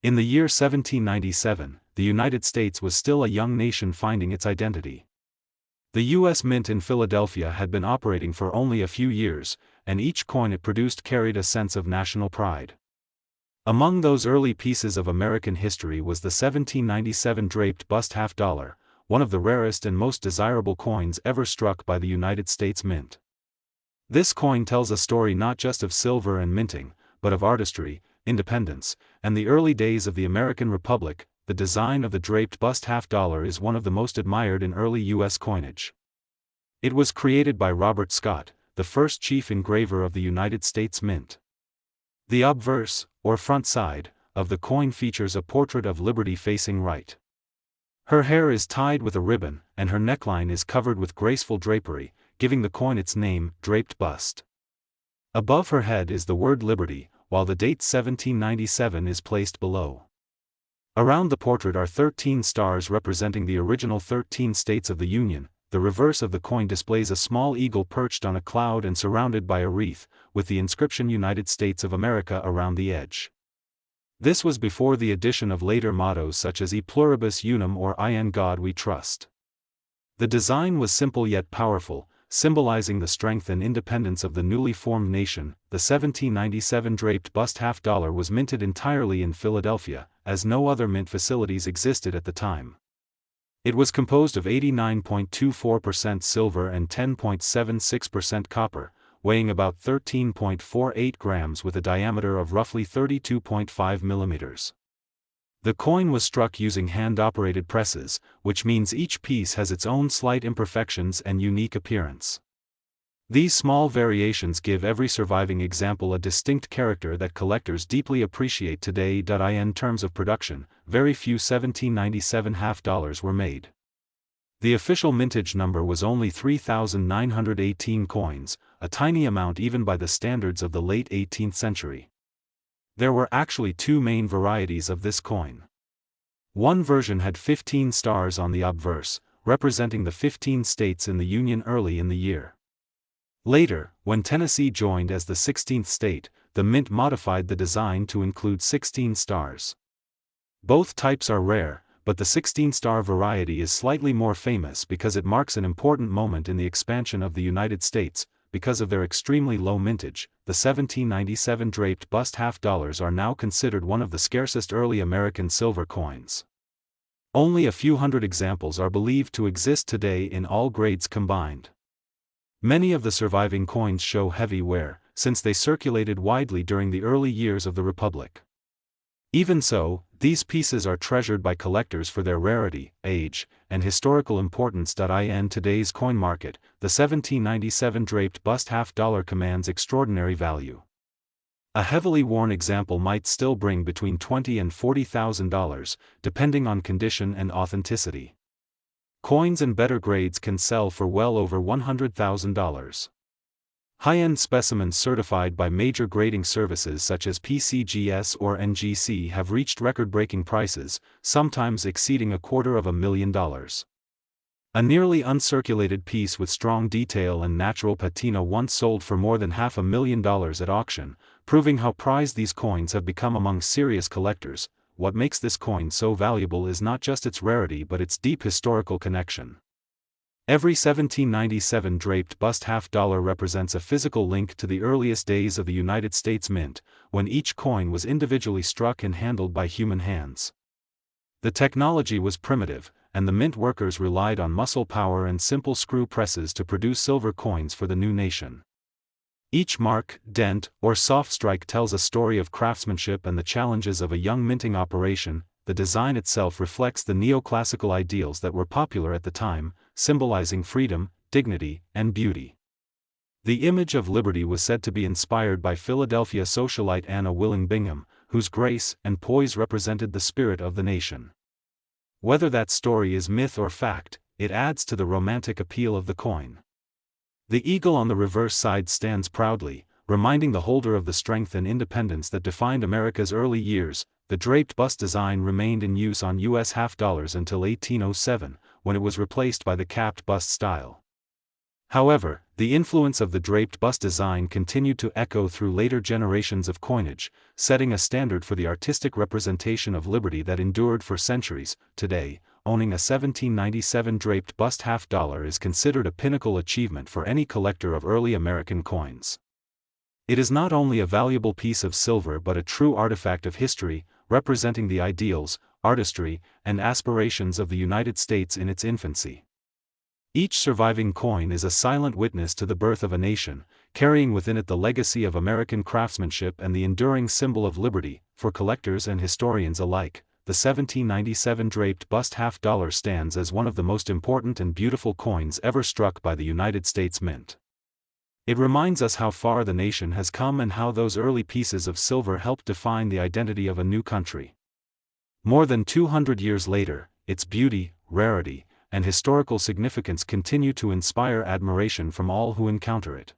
In the year 1797, the United States was still a young nation finding its identity. The U.S. Mint in Philadelphia had been operating for only a few years, and each coin it produced carried a sense of national pride. Among those early pieces of American history was the 1797 Draped Bust Half Dollar, one of the rarest and most desirable coins ever struck by the United States Mint. This coin tells a story not just of silver and minting, but of artistry, independence, and the early days of the American Republic. The design of the Draped Bust Half Dollar is one of the most admired in early U.S. coinage. It was created by Robert Scott, the first chief engraver of the United States Mint. The obverse, or front side, of the coin features a portrait of Liberty facing right. Her hair is tied with a ribbon, and her neckline is covered with graceful drapery, giving the coin its name, Draped Bust. Above her head is the word Liberty, while the date 1797 is placed below. Around the portrait are 13 stars representing the original 13 states of the Union. The reverse of the coin displays a small eagle perched on a cloud and surrounded by a wreath, with the inscription United States of America around the edge. This was before the addition of later mottos such as E Pluribus Unum or In God We Trust. The design was simple yet powerful, symbolizing the strength and independence of the newly formed nation. The 1797 Draped Bust Half Dollar was minted entirely in Philadelphia, as no other mint facilities existed at the time. It was composed of 89.24% silver and 10.76% copper, weighing about 13.48 grams with a diameter of roughly 32.5 millimeters. The coin was struck using hand-operated presses, which means each piece has its own slight imperfections and unique appearance. These small variations give every surviving example a distinct character that collectors deeply appreciate today. In terms of production, very few 1797 half dollars were made. The official mintage number was only 3,918 coins, a tiny amount even by the standards of the late 18th century. There were actually two main varieties of this coin. One version had 15 stars on the obverse, representing the 15 states in the Union early in the year. Later, when Tennessee joined as the 16th state, the mint modified the design to include 16 stars. Both types are rare, but the 16-star variety is slightly more famous because it marks an important moment in the expansion of the United States. Because of their extremely low mintage, the 1797 Draped Bust Half Dollars are now considered one of the scarcest early American silver coins. Only a few hundred examples are believed to exist today in all grades combined. Many of the surviving coins show heavy wear, since they circulated widely during the early years of the Republic. Even so, these pieces are treasured by collectors for their rarity, age, and historical importance. In today's coin market, the 1797 Draped Bust Half Dollar commands extraordinary value. A heavily worn example might still bring between $20,000 and $40,000, depending on condition and authenticity. Coins in better grades can sell for well over $100,000. High-end specimens certified by major grading services such as PCGS or NGC have reached record-breaking prices, sometimes exceeding $250,000. A nearly uncirculated piece with strong detail and natural patina once sold for more than $500,000 at auction, proving how prized these coins have become among serious collectors. What makes this coin so valuable is not just its rarity but its deep historical connection. Every 1797 Draped Bust Half Dollar represents a physical link to the earliest days of the United States Mint, when each coin was individually struck and handled by human hands. The technology was primitive, and the mint workers relied on muscle power and simple screw presses to produce silver coins for the new nation. Each mark, dent, or soft strike tells a story of craftsmanship and the challenges of a young minting operation. The design itself reflects the neoclassical ideals that were popular at the time, symbolizing freedom, dignity, and beauty. The image of liberty was said to be inspired by Philadelphia socialite Anna Willing Bingham, whose grace and poise represented the spirit of the nation. Whether that story is myth or fact, it adds to the romantic appeal of the coin. The eagle on the reverse side stands proudly, reminding the holder of the strength and independence that defined America's early years. The draped bust design remained in use on U.S. half dollars until 1807, when it was replaced by the capped bust style. However, the influence of the draped bust design continued to echo through later generations of coinage, setting a standard for the artistic representation of liberty that endured for centuries. Today, owning a 1797 draped bust half dollar is considered a pinnacle achievement for any collector of early American coins. It is not only a valuable piece of silver but a true artifact of history, representing the ideals, artistry, and aspirations of the United States in its infancy. Each surviving coin is a silent witness to the birth of a nation, carrying within it the legacy of American craftsmanship and the enduring symbol of liberty. For collectors and historians alike, the 1797 draped bust half dollar stands as one of the most important and beautiful coins ever struck by the United States Mint. It reminds us how far the nation has come and how those early pieces of silver helped define the identity of a new country. More than 200 years later, its beauty, rarity, and historical significance continue to inspire admiration from all who encounter it.